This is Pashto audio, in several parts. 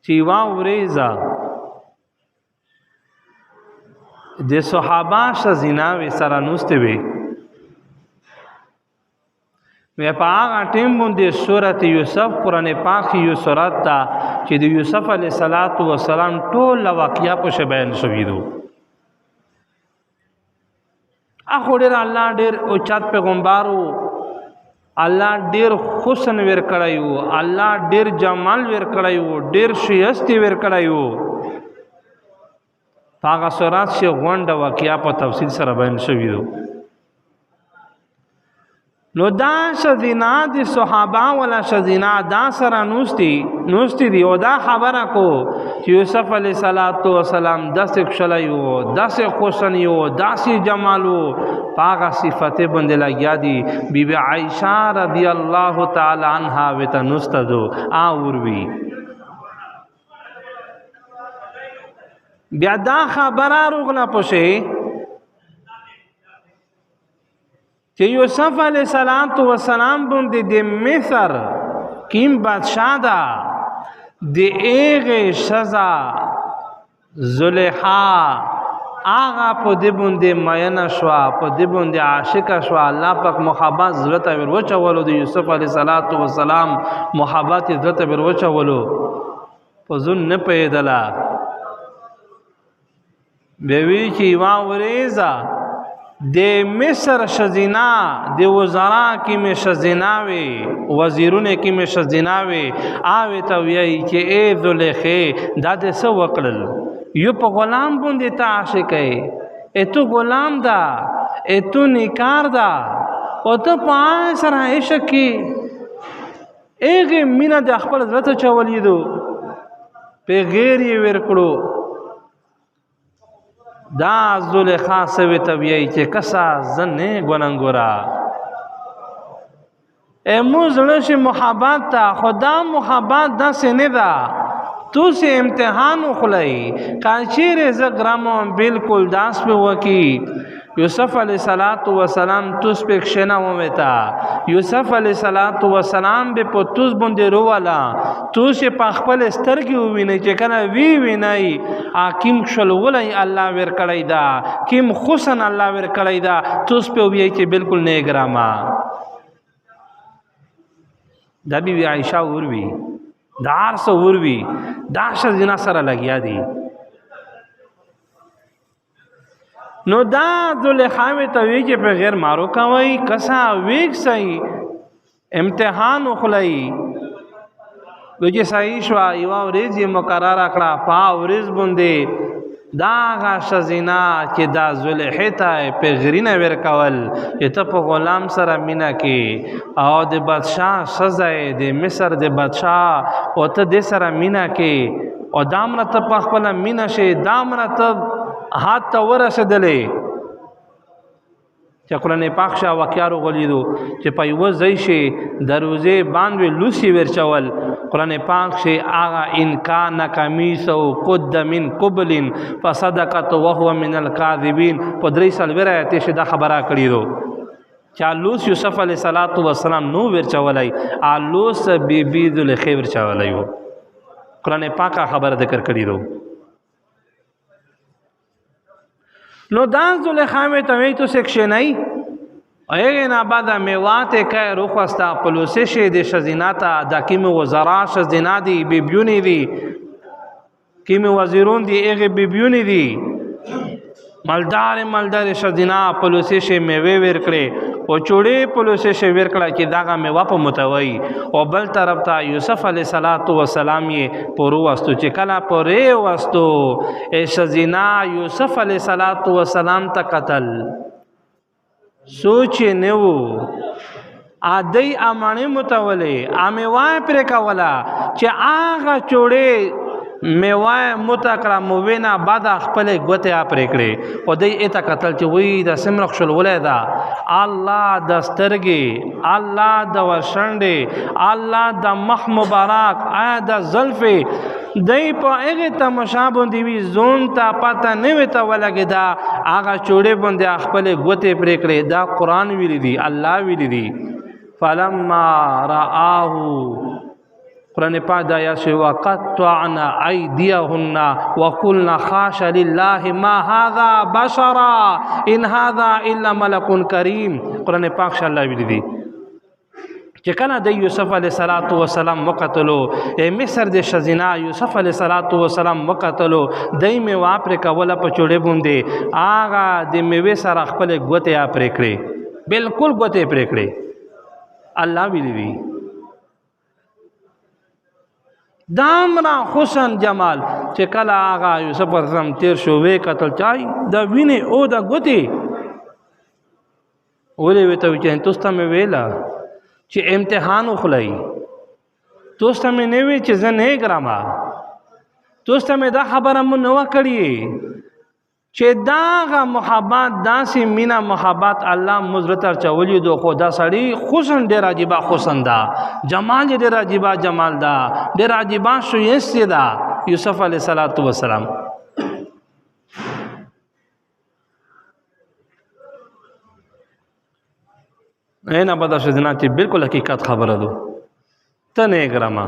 چې یوه ورځ د صحابه ښځیناوې سره ناستې وې وی په هغه ټیم باندې سورت یوسف قرآن پاک یو سورت ده چې د یوسف علیه السلام ټول واقعیا په بیان شوي دي اخو ډېر الله ډېر اوچت پیغمبر و الله ډېر حسن ور کړی و الله ډېر جمال ور کړی و ډېر ښایسته ور کړی و په هغه سورت چې غونډه واقعیا په تفصیل سره بیان شوي دي نو دا ښځینه د صحابه ولا ښځینه دا سره نوستي دي او دا خبره کو چې یوسف علیه السلام داسې ښکلی و داسې حسن و داسې جمال و په هغه صفتې باندې لګیا دي بیبي عایشه رضی الله تعالی عنها ورته نوسته دو وروي بیا دا خبره روغله پسې چې یوسف علیه السلام باندې د مصر کیم بادشاہ دا د هغې ښځه زلیخا هغه په دې باندې مینه شوه په دې باندې عاشقه شوه الله پاک محبت زړه ته ور وچولو د یوسف علیه السلام محبت یې زړه ته ور وچولو په ځون نه پوهېدله بیا وی چې یوه ورځ د مصر ښځینه د وزرا کې مې ښځینه وې وزیرونه کې مې ښځینه وې هغې ته وایي چې ای زلیخې دا دې څه وکړل یو په غلام باندې ته عاشقه یې تو غلام ده تو نیکار ده او ته په هغې سره عشق کې هغې مینه د خپل زړه ته چولیدو پیغیر یې ورکړو دا زلیخا سوی طبیعی چې کسا زنه گوننگورا امو زړه محبت تا خدا محبت دا سنه دا تو سے امتحان اخلائی کانچیر زگرامو بالکل داس پہ وکی یوسف علیہ السلام توس پہ کشنا ہوتا یوسف علیہ السلام بے پو توس بندے روالا توس پا خپل سترگی ہوئی چه کنا وی نئی کم شلولی اللہ ور کڑی دا کم خسن اللہ ور کڑی دا توس پہ ہوئی چه بالکل نیگراما دا بی بی عائشہ وروی دا عرص وروی دا ښځینه سره لګیا دي نو دا زلیخاوې ته وی چې په غیر مارو کوئ کسا ویک صحیح امتحان اخلئ وی چې صحیح شوه یوه ورځ یې مقرره کړه په ورځ باندې دا هغه ښځینه چې دا زلیخې ته پیغیرونه ورکول چې ته په غلام سره مینه کې او د بادشاه ښځه یې د مصر د بادشاه او ته دې سره مینه کې او دا مره ته په خپله مینه شې دا مره ته هات ته ورسېدلې چې قرآن پاک شاه واقعیا راغلیدو چې په یوه ځای شي دروازې باندې لوسي ورچول قرآن پاک شي هغه ان کان قمیصه قد من قبل فصدقت وهو من الکاذبین په درې څلوېښت آیت شي دا خبره کړې دو چې لوس یوسف علیه السلام نو ورچولی لوس بیبي زلیخې ورچولی و قرآن پاک خبره ذکر کړې دو نو دا زلیخاوې ته وایي تو سې کښېنئ هغې نه بعده میوات یې کوې روخوسته پلوسې شي د ښځینه ته دا کومې وزرا ښځینه دي بیبیونې دي کومې وزیرون دي هغې بیبیونې دي مالدارې ښځینه پلوسې شي میوې ورکړې او چوړې پلوسې شي ورکړه چې دغه میوه په متوي او بل طرف ته یوسف علیه السلام یې پورو وستو چې کله پورې وستو ښځینه یوسف علیه السلام ته قتل سوچ یې نه و ادی امانې متولې میوه پرې کوله چې هغه چوړې میوه متکړه موینه بعد خپل ګوتې پرې کړې او دی اته قتل چې وی د سمرخ شلولې ده الله د سترګې الله د ورشنډې الله د مخ مبارک آیا د زلفې دی په هغې تماشا باندې وي زون ته پته نه وي ته ولګېده هغه چوړې باندې خپلې ګوتې پرې کړې دا قرآن ویلی دي الله ویلی دي فلما رآه قرآن پاک دا آیات شوی وقطعنا ایدیهن وقلنا خاش لله ما هذا بشرا ان هذا الا ملک کریم. قرآن پاک شاء الله ویلی دی چې کله د یوسف علیه السلام وقتلو مصر د شزینا یوسف علیه السلام وقتلو دای می واپر کوله په چوړې باندې آغا د میوه سره خپل ګوته پرې کړې بالکل ګوته پرې کړې. الله ویلی دی دامرا حسن جمال چې کله آغا یوسف علیه السلام تیر شو وې قتل چای د وینې او د ګوتې ولې وته چې تاسو ته ویلا چې امتحان وخلای تاسو ته نه وی چې زه نه ګرامه تاسو ته دا خبره مو نو کړی چې دا محبت داسې مینا محبت الله مزرتر چولی دو خدا سړی حسن ډیر عجیبه حسن دا جمال ډیر عجیبه جمال دا ډیر عجیبه شویست دا یوسف علیه السلام. اینا بدا شدنا چې بالکل حقیقت خبره دو ته نه ګرامه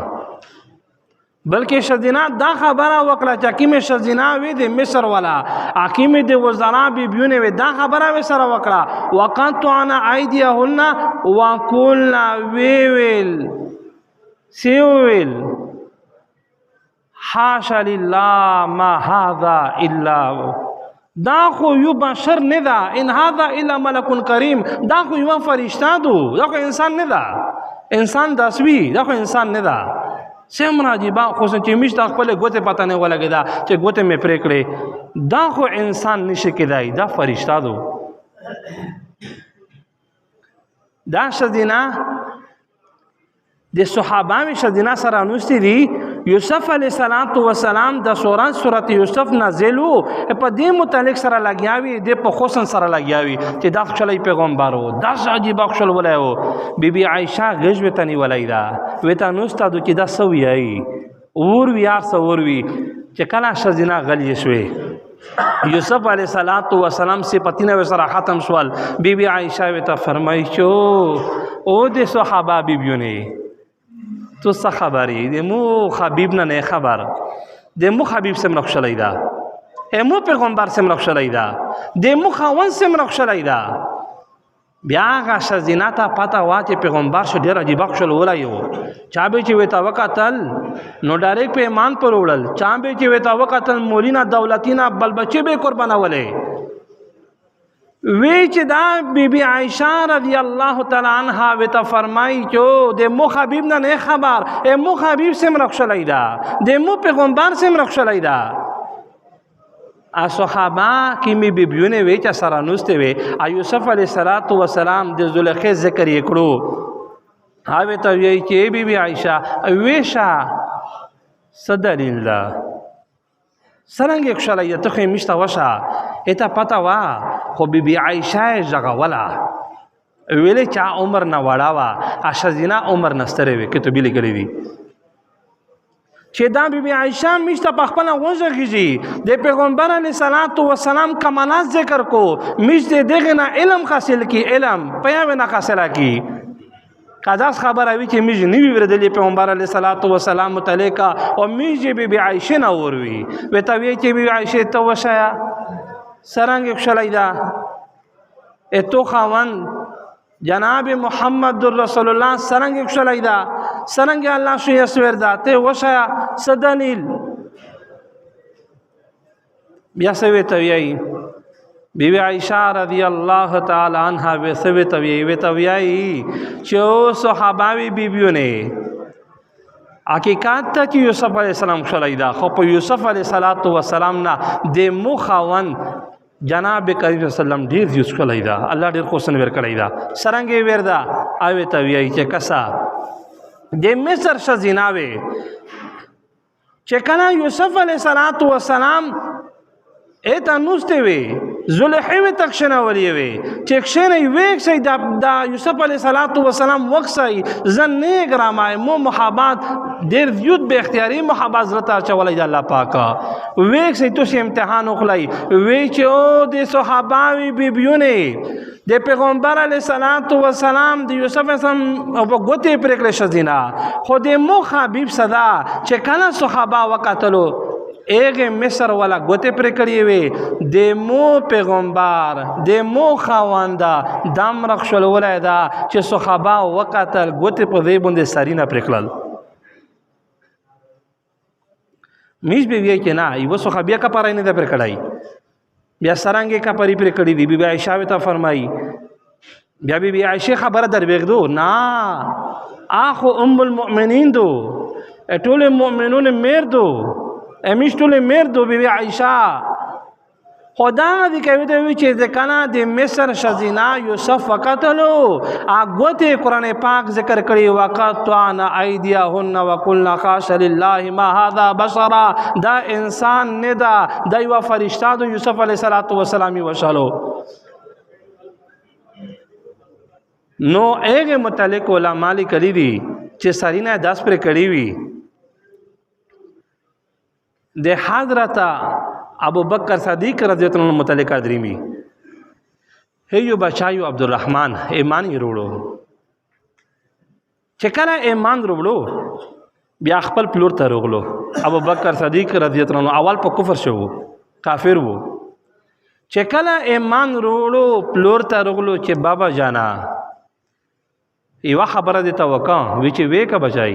بلکې شدینا دا خبره وکړه چې حکیم شدینا وی د مصر والا حکیم د وزرا بیبیونه وی دا خبره و سره وکړه وقطعنا ایدیهن وقلنا ویل سیویل حاشا لله ما هذا الا دا خو یو بشر نه دا ان هذا الا ملک کریم دا خو یو فرشتہ دو دا خو انسان نه دا انسان داسوی دا خو انسان نه دا سمرا عجیبه خو چې مشت خپل ګوته پته نه ولګی دا چې ګوته مې پرې کړې دا خو انسان نشي کېدای دا فرشتہ دو. دا شدینا د صحابه شدینا سره نوستي دي یوسف علیه السلام د سورت یوسف نازلو په دې متعلق سره لګیاوي د په حسن سره لګیاوي چې دا خلای پیغمبرو دا عجیب خل ولایو بیبي عائشه غږ وتنی ولایدا وتا نوستا د چې دا سویای اور وی ار سور وی چې کله شزینا غلی شوي یوسف علیه السلام سے پتینه سره ختم سوال بیبي عائشه وتا فرمایي چې او د صحابه بیبیونه تو څه خبرې د مو حبیب نه خبر د مو حبیب سم نقشلای دا مو پیغمبر سم نقشلای دا د مو خوان سم نقشلای دا بیا غاښ زینا ته پتا وا چې پیغمبر شو ډیر عجیب خپل ولایو چا به چې وتا وکتل نو ډایرک په ایمان پر وړل چا به چې وتا وکتل مولینا دولتینا بل بچي به قربانولې وی چې دا بیبي عائشہ رضی الله تعالی عنها وتا فرمای چې د مو حبیب نه خبر مو حبیب سم رخصلای دا د مو پیغمبر سم رخصلای دا صحابه کی می بیبیونه وی چې سره نوسته وی یوسف علیه السلام د زلیخا ذکر یې کړو هاوی ته وی چې بیبي عائشہ ویشا صدلله سرنګ خلای ته خې مشته وشه اته پتا وا خو بیبي عائشہ جغولا ویلې چا عمر نه وړاوه اشزینا عمر نستره وی کته بیل کړی وی چې دا بیبي عائشہ مشته په خپل غوږه کیږي د پیغمبر علیه السلام کمالات ذکر کو مشته دغه نه علم حاصل کی علم پیا نه حاصله کی کداس خبر اوی چې میج نیوی وردلې پیغمبر علیه السلام متعلق او میج بیبي عائشہ نه وروي وته وی چې بیبي عائشہ ته وشایا سرنګ خلایدا اتو خوان جناب محمد رسول الله سرنګ خلایدا سرنګ الله شو یسور ذاته وشایا سدلیل بیا سوي تویای بیبي عائشہ رضی الله تعالی عنها به سوي تویای چې صحابه بیبیونه حقیقت ته چې یوسف علیه السلام خلایدا خو په یوسف علیه السلام نه د مخاون جناب کریم صلی الله علیه وسلم ډیر یوز خلایدا الله ډیر خوشن ور کړایدا سرنګ وردا اوی تویای چې کسا د مصر شزیناوي چې کنا یوسف علیه السلام اته نوسته وی زلیخی وی تک شنولی وی چې کښېنئ ویک سئ دا یوسف علیه السلام وک سئ زه نیک رامای مو محبت ډېر زیات به اختیاري محبت زړه ته اچولی د الله پاکه ویک سئ تاسې امتحان وخلئ وی چې او د صحابه وي بیبیونې د پیغمبر علیه السلام د یوسف علیه السلام په ګوتې پرې کړې ښځینه خو د مو حبیب صدا چې کله صحابه وکتلو ایغه مصر والا ګوتې پرې کړې وې د مو پیغمبر د مو خاونده دم رخصول ولای دا چې صحابه وکتل ګوتې په دې باندې سرینه پرې کړل میش به وی کې نه یو صحابه کا پرای نه پرې کړای بیا سرانګه کا پری پرې کړې دی بی عائشہ ته فرمایي بیا بی عائشہ خبره دروېږدو نه اخو ام المؤمنین دو ټول مؤمنون میر دو امیش ټول میر دو بی عائشہ خدا دې کوي ته وی چې ځکه د مصر شزینا یوسف وقتلو اګوته قران پاک ذکر کړي وقطعن ایدیهن وقلنا خاش لله ما هذا بشرا دا انسان نه دا د یو فرشتہ د یوسف علیه السلام وشالو نو هغه متعلق علماء لیکلي دي چې سرینه 10 پر کړي وي د حضرت ابو بکر صدیق رضی اللہ عنہ متعلق دریمی هیو بچایو عبدالرحمن ایمان یې وروړو چې کله ایمان وروړو بیا خپل پلور ته راغلو ابو بکر صدیق رضی اللہ عنہ اول په کفر شو کافر وو چې کله ایمان وروړو پلور ته راغلو چې بابا جانا یو خبره دې ته وکړه وی چې وې کا بچای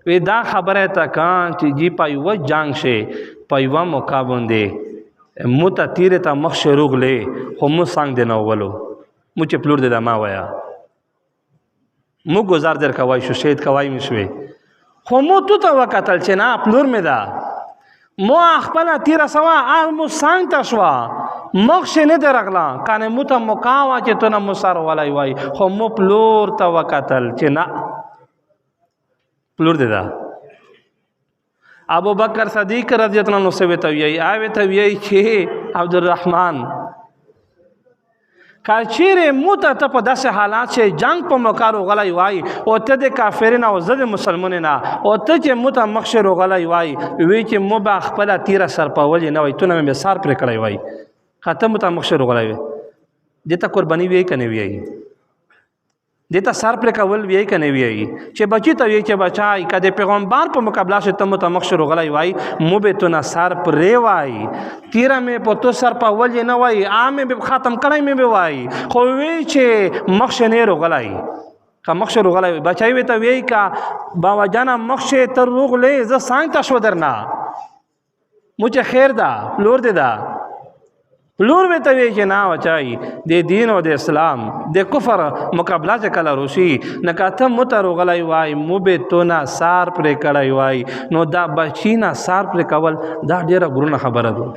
وی دا خبره تا کان چې جی پایو جنگ شه پایو موقع باندې مو ته تیره ته مخ شروغلې خو مو څنګه دی نو ولو مو چې پلور دې ما وایا مو گزار در کوي شو شهید کوي مې شوې خو مو تو ته وکتل چې نه پلور مې دا مو خپل تیره سوا مو څنګه تشوا مخ شه نه درغلا کنه مو ته مقاوا چې تو نه مسر ولای وای خو مو پلور ته وکتل چې نه پلور دې دا ابو بکر صدیق رضی اللہ عنہ سے وی آوے ته وی چې عبدالرحمن کچیر موت ته په داسې حالات چې جنگ په مکارو غلای وای او ته د کافرین او زد مسلمانین او ته چې موت مخشر غلای وای وی چې مو با خپل تیر سر په ولې نه وای تو نه مې سار پر کړی وای ختم ته مخشر غلای وای دته قربانی وی کنه وی دیتا سر پر کول وی کنه وی چې بچی ته وی چې بچای کده پیغمبر په مقابله شه تم ته مخشر غلای وای مو به تو نه سر پر وای تیرا مې په تو سر په ول نه وای عام به ختم کړای مې به وای خو وی چې مخش نه غلای کا مخشر غلای بچای وی ته وی کا بابا جانا مخش تر غلې ز سانګ تا شو درنا مو چې خیر دا لور دې دا پلور به ته وی چې نه وچای د دین او د اسلام د کفر مقابله چې کله روشي نه کاته متر غلای وای مو به تو نه سار پر کړای وای نو دا بچی نه سار پر کول دا ډیره ګرونه خبره ده